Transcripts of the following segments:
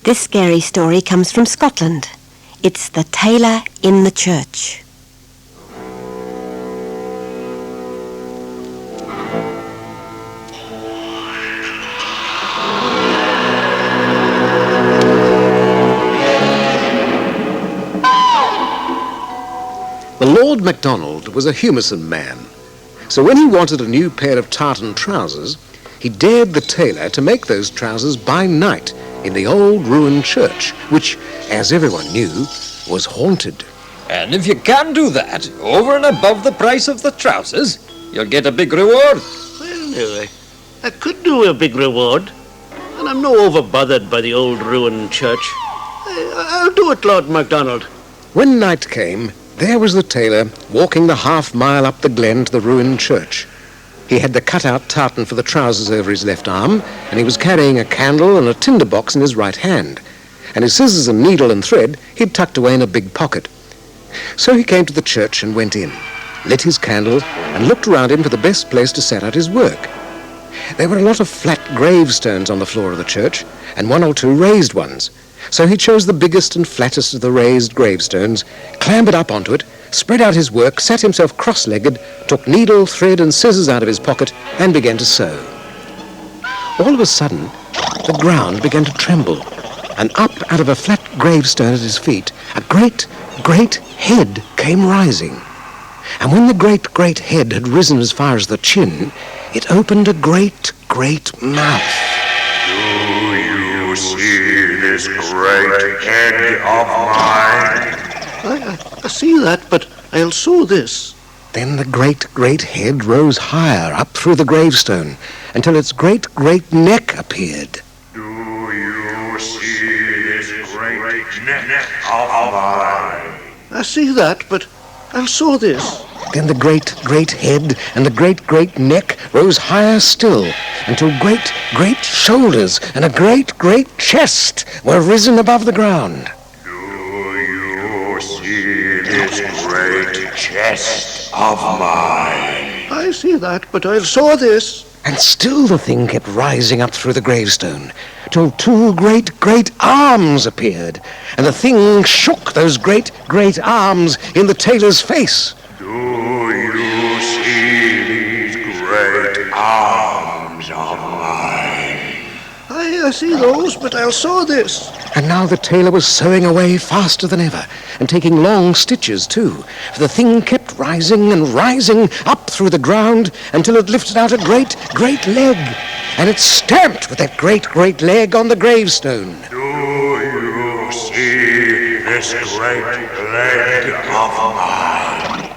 This scary story comes from Scotland. It's The Tailor in the Church. The Lord MacDonald was a humoursome man, so when he wanted a new pair of tartan trousers, he dared the tailor to make those trousers by night in the old ruined church, which, as everyone knew, was haunted. And if you can do that, over and above the price of the trousers, you'll get a big reward. Well, I could do a big reward, and I'm no over-bothered by the old ruined church. I'll do it, Lord MacDonald. When night came, there was the tailor walking the half-mile up the glen to the ruined church. He had the cut-out tartan for the trousers over his left arm, and he was carrying a candle and a tinder box in his right hand, and his scissors and needle and thread he'd tucked away in a big pocket. So he came to the church and went in, lit his candle, and looked around him for the best place to set out his work. There were a lot of flat gravestones on the floor of the church, and one or two raised ones. So he chose the biggest and flattest of the raised gravestones, clambered up onto it, spread out his work, sat himself cross-legged, took needle, thread and scissors out of his pocket, and began to sew. All of a sudden, the ground began to tremble, and up out of a flat gravestone at his feet, a great, great head came rising. And when the great, great head had risen as far as the chin, it opened a great, great mouth. Do you see this great head of mine? I see that, but I'll sew this. Then the great, great head rose higher up through the gravestone until its great, great neck appeared. Do you see this great neck of mine? I see that, but I'll sew this. Then the great, great head and the great, great neck rose higher still until great, great shoulders and a great, great chest were risen above the ground. Do you see this great chest of mine? I see that, but I'll sew this. And still the thing kept rising up through the gravestone, till two great, great arms appeared, and the thing shook those great, great arms in the tailor's face. Do you see these great arms of mine? I see those, but I'll sew this. And now the tailor was sewing away faster than ever, and taking long stitches too, for the thing kept rising and rising up through the ground until it lifted out a great, great leg, and it stamped with that great, great leg on the gravestone. Do you see this great leg of mine?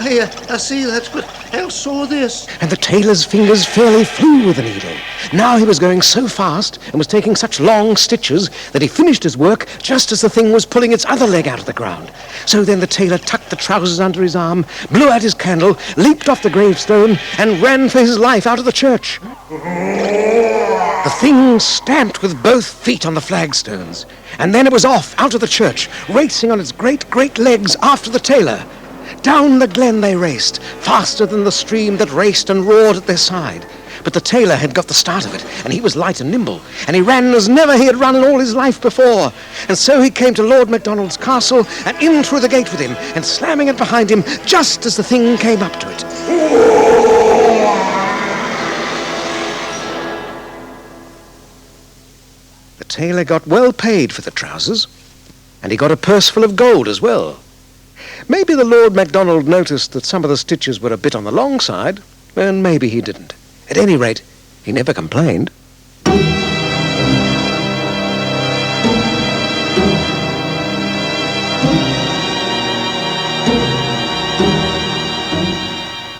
I see that, but I'll sew this. And the tailor's fingers fairly flew with the needle. Now he was going so fast and was taking such long stitches that he finished his work just as the thing was pulling its other leg out of the ground. So then the tailor tucked the trousers under his arm, blew out his candle, leaped off the gravestone, and ran for his life out of the church. The thing stamped with both feet on the flagstones, and then it was off out of the church, racing on its great, great legs after the tailor. Down the glen they raced, faster than the stream that raced and roared at their side. But the tailor had got the start of it, and he was light and nimble, and he ran as never he had run in all his life before. And so he came to Lord MacDonald's castle, and in through the gate with him, and slamming it behind him just as the thing came up to it. The tailor got well paid for the trousers, and he got a purse full of gold as well. Maybe the Lord MacDonald noticed that some of the stitches were a bit on the long side, and maybe he didn't. At any rate, he never complained.